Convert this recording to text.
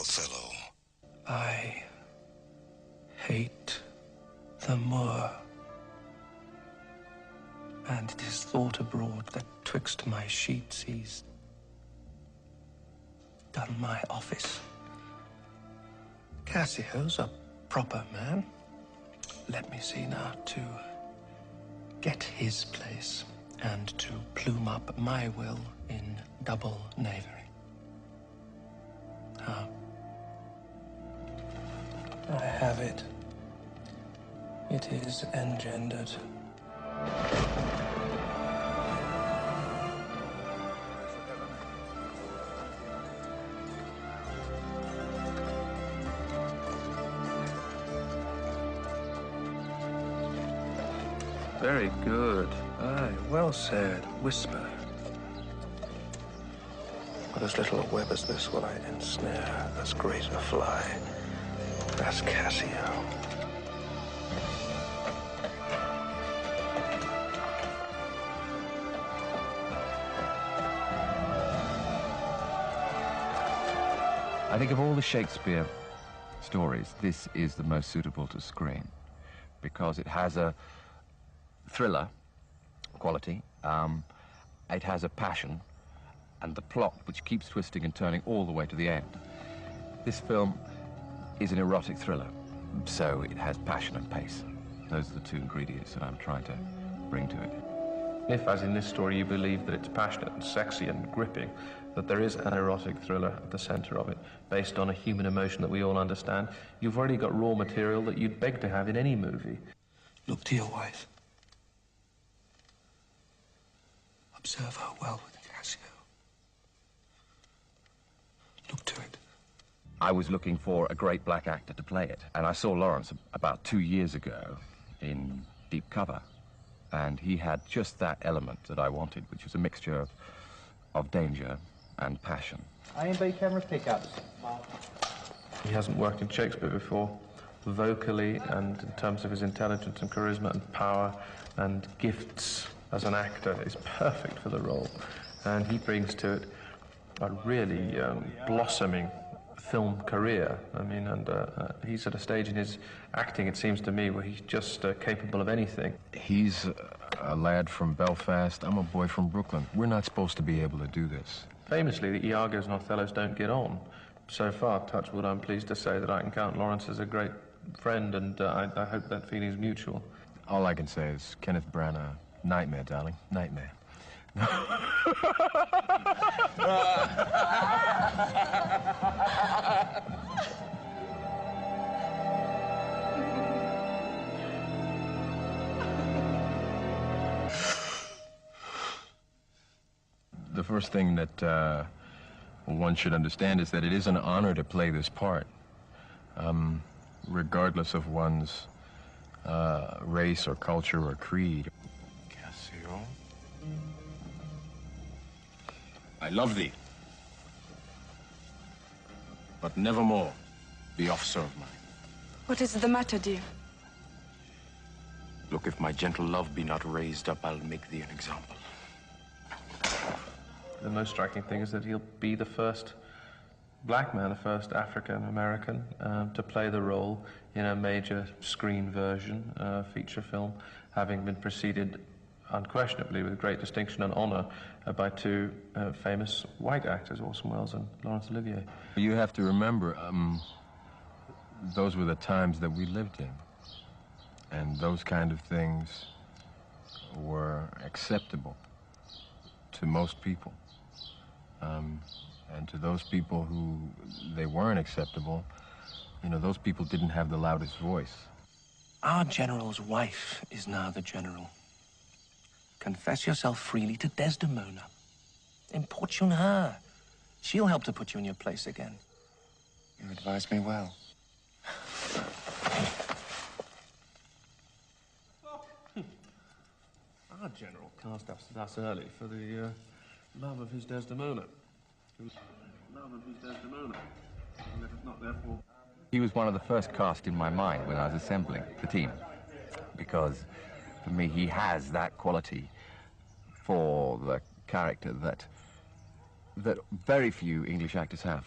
Othello. I hate the Moor, and it is thought abroad that twixt my sheets he's done my office. Cassio's a proper man. Let me see now, to get his place and to plume up my will in double knavery. I have it. It is engendered. Very good. Aye, well said. Whisper. With as little a web as this will I ensnare as great a fly as Cassio. I think of all the Shakespeare stories, this is the most suitable to screen because it has a thriller quality, it has a passion, and the plot which keeps twisting and turning all the way to the end. This film is an erotic thriller, so it has passion and pace. Those are the two ingredients that I'm trying to bring to it. If, as in this story, you believe that it's passionate and sexy and gripping, that there is an erotic thriller at the center of it, based on a human emotion that we all understand, you've already got raw material that you'd beg to have in any movie. Look to your wife. Observe her well with Cassio. Look to it. I was looking for a great black actor to play it, and I saw Lawrence about 2 years ago in Deep Cover, and he had just that element that I wanted, which was a mixture of danger and passion. A&B camera pickups. He hasn't worked in Shakespeare before. Vocally and in terms of his intelligence and charisma and power and gifts as an actor is perfect for the role. And he brings to it a really blossoming film career. I mean, and he's at a stage in his acting, it seems to me, where he's just capable of anything. He's a lad from Belfast. I'm a boy from Brooklyn. We're not supposed to be able to do this. Famously, the Iagos and Othellos don't get on. So far, touch wood, I'm pleased to say that I can count Lawrence as a great friend, and I hope that feeling is mutual. All I can say is Kenneth Branagh, nightmare, darling, nightmare. The first thing that one should understand is that it is an honor to play this part, regardless of one's race or culture or creed. Cassio? I love thee, but nevermore be officer of mine. What is the matter, dear? Look, if my gentle love be not raised up, I'll make thee an example. The most striking thing is that he'll be the first black man, the first African-American to play the role in a major screen version, feature film, having been preceded unquestionably with great distinction and honor by two famous white actors, Orson Welles and Laurence Olivier. You have to remember, those were the times that we lived in. And those kind of things were acceptable to most people. And to those people who they weren't acceptable, you know, those people didn't have the loudest voice. Our general's wife is now the general. Confess yourself freely to Desdemona. Importune her. She'll help to put you in your place again. You advised me well. Our general cast us thus early for the love of his Desdemona. Love of his Desdemona. And that is not therefore... He was one of the first cast in my mind when I was assembling the team, because for me he has that quality for the character that very few English actors have.